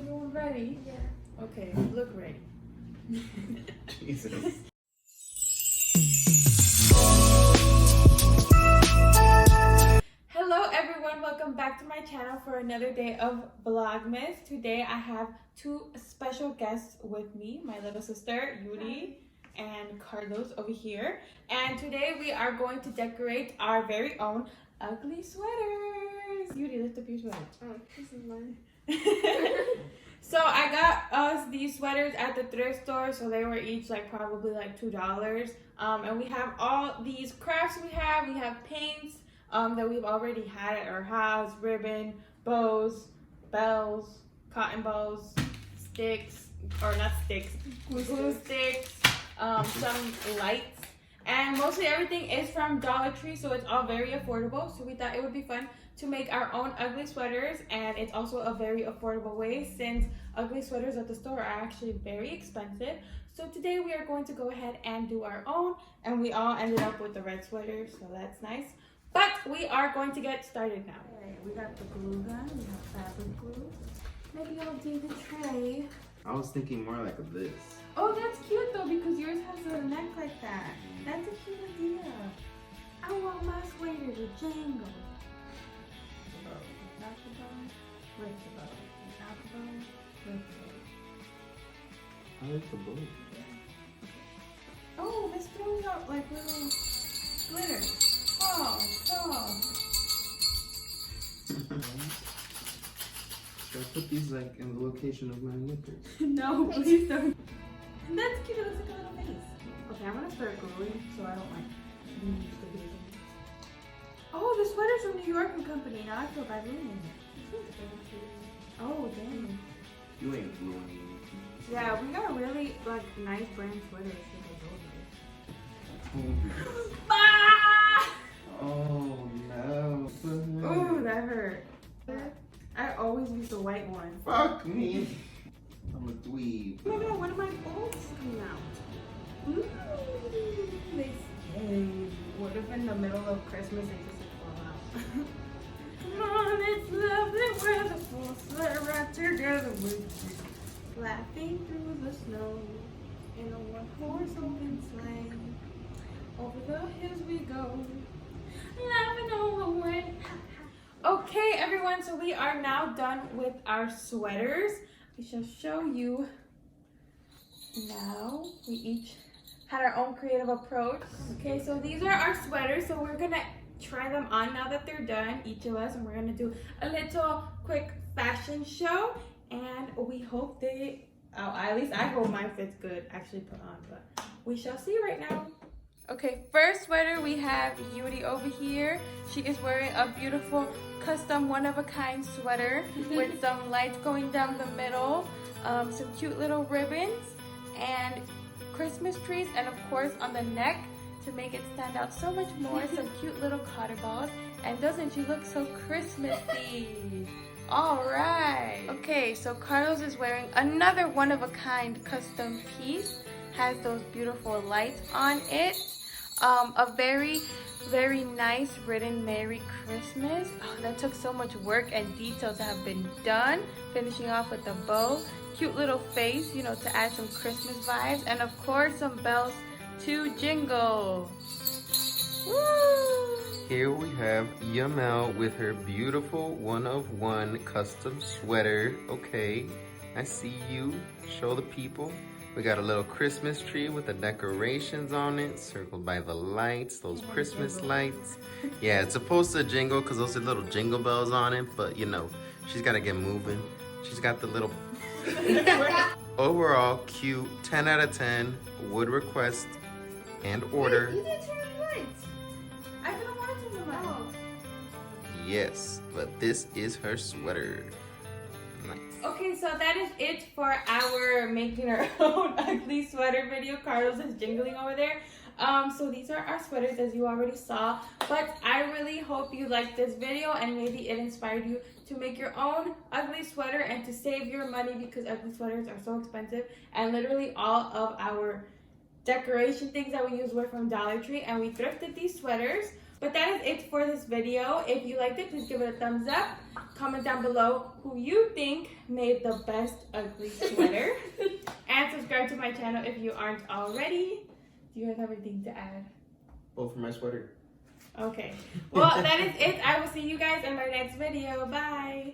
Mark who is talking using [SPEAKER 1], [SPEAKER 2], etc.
[SPEAKER 1] everyone ready?
[SPEAKER 2] Yeah.
[SPEAKER 1] Okay, look ready.
[SPEAKER 3] Jesus.
[SPEAKER 1] Hello everyone, welcome back to my channel for another day of Vlogmas. Today I have two special guests with me, my little sister Yuri and Carlos over here. And today we are going to decorate our very own ugly sweaters. Yuri, lift up your sweater.
[SPEAKER 2] Oh, this is mine.
[SPEAKER 1] So I got us these sweaters at the thrift store, so they were each probably $2. And we have all these crafts we have paints that we've already had at our house, ribbon, bows, bells, cotton bows, sticks, or not sticks, glue sticks, some lights, and mostly everything is from Dollar Tree, so it's all very affordable. So we thought it would be fun to make our own ugly sweaters, and it's also a very affordable way since ugly sweaters at the store are actually very expensive. So today we are going to go ahead and do our own, and we all ended up with the red sweaters, so that's nice. But we are going to get started now. Alright, we got the glue gun, we have fabric glue. Maybe I'll do the tray.
[SPEAKER 3] I was thinking more like this.
[SPEAKER 1] Oh, that's cute though, because yours has a neck like that. That's a cute idea. I want my sweater to jingle. Without the bow, with the bow. Without the bow, with the bow.
[SPEAKER 3] I like the bow.
[SPEAKER 1] Oh, this throws out like little glitter. Oh.
[SPEAKER 3] Should I put these in the location of my nipples?
[SPEAKER 1] No, please don't. That's cute, it looks like a little face. Okay, I'm gonna start gluing so I don't lose the vision. Oh, the sweater's from New York and Company. Now I feel bad ruining it. Oh, dang.
[SPEAKER 3] You ain't gluing anything.
[SPEAKER 1] Yeah, we got really nice brand sweaters. Ah!
[SPEAKER 3] Oh no.
[SPEAKER 1] Ooh, that hurt. I always use the white one.
[SPEAKER 3] Fuck me. I'm a dweeb.
[SPEAKER 1] Oh my god, one of my bolts coming out. Ooh, they stay. What if in the middle of Christmas they just fall out? Come on, it's lovely weather for sweater right together with you. Laughing through the snow in a one-horse open sleigh. Over the hills we go, laughing all the way. Okay, everyone, so we are now done with our sweaters. We shall show you now. We each had our own creative approach. Okay, so these are our sweaters. So we're gonna try them on now that they're done, each of us, and we're gonna do a little quick fashion show. And we hope they, at least I hope mine fits good, actually put on, but we shall see right now. Okay, first sweater we have Yuri over here. She is wearing a beautiful custom one-of-a-kind sweater with some lights going down the middle, some cute little ribbons, and Christmas trees, and of course on the neck to make it stand out so much more, some cute little cotter balls. And doesn't she look so Christmassy? All right. Okay, so Carlos is wearing another one-of-a-kind custom piece. Has those beautiful lights on it. A very, very nice written Merry Christmas. Oh, that took so much work and detail to have been done. Finishing off with a bow. Cute little face, you know, to add some Christmas vibes. And of course, some bells to jingle. Woo!
[SPEAKER 3] Here we have Yamel with her beautiful one-of-one custom sweater. Okay, I see you. Show the people. We got a little Christmas tree with the decorations on it, circled by the lights, those Christmas lights. Yeah, it's supposed to jingle because those are little jingle bells on it, but you know, she's got to get moving. She's got the little... Overall, cute, 10 out of 10, would request and order.
[SPEAKER 2] You didn't turn on the lights.
[SPEAKER 1] I couldn't watch it in the house.
[SPEAKER 3] Yes, but this is her sweater. Nice.
[SPEAKER 1] Okay, so that is it for our making our own ugly sweater video. Carlos is jingling over there. So these are our sweaters, as you already saw, but I really hope you liked this video and maybe it inspired you to make your own ugly sweater and to save your money, because ugly sweaters are so expensive, and literally all of our decoration things that we use were from Dollar Tree, and we thrifted these sweaters. But that is it for this video. If you liked it, please give it a thumbs up. Comment down below who you think made the best ugly sweater. And subscribe to my channel if you aren't already. Do you guys have anything to add?
[SPEAKER 3] Both for my sweater.
[SPEAKER 1] Okay. Well, that is it. I will see you guys in my next video. Bye.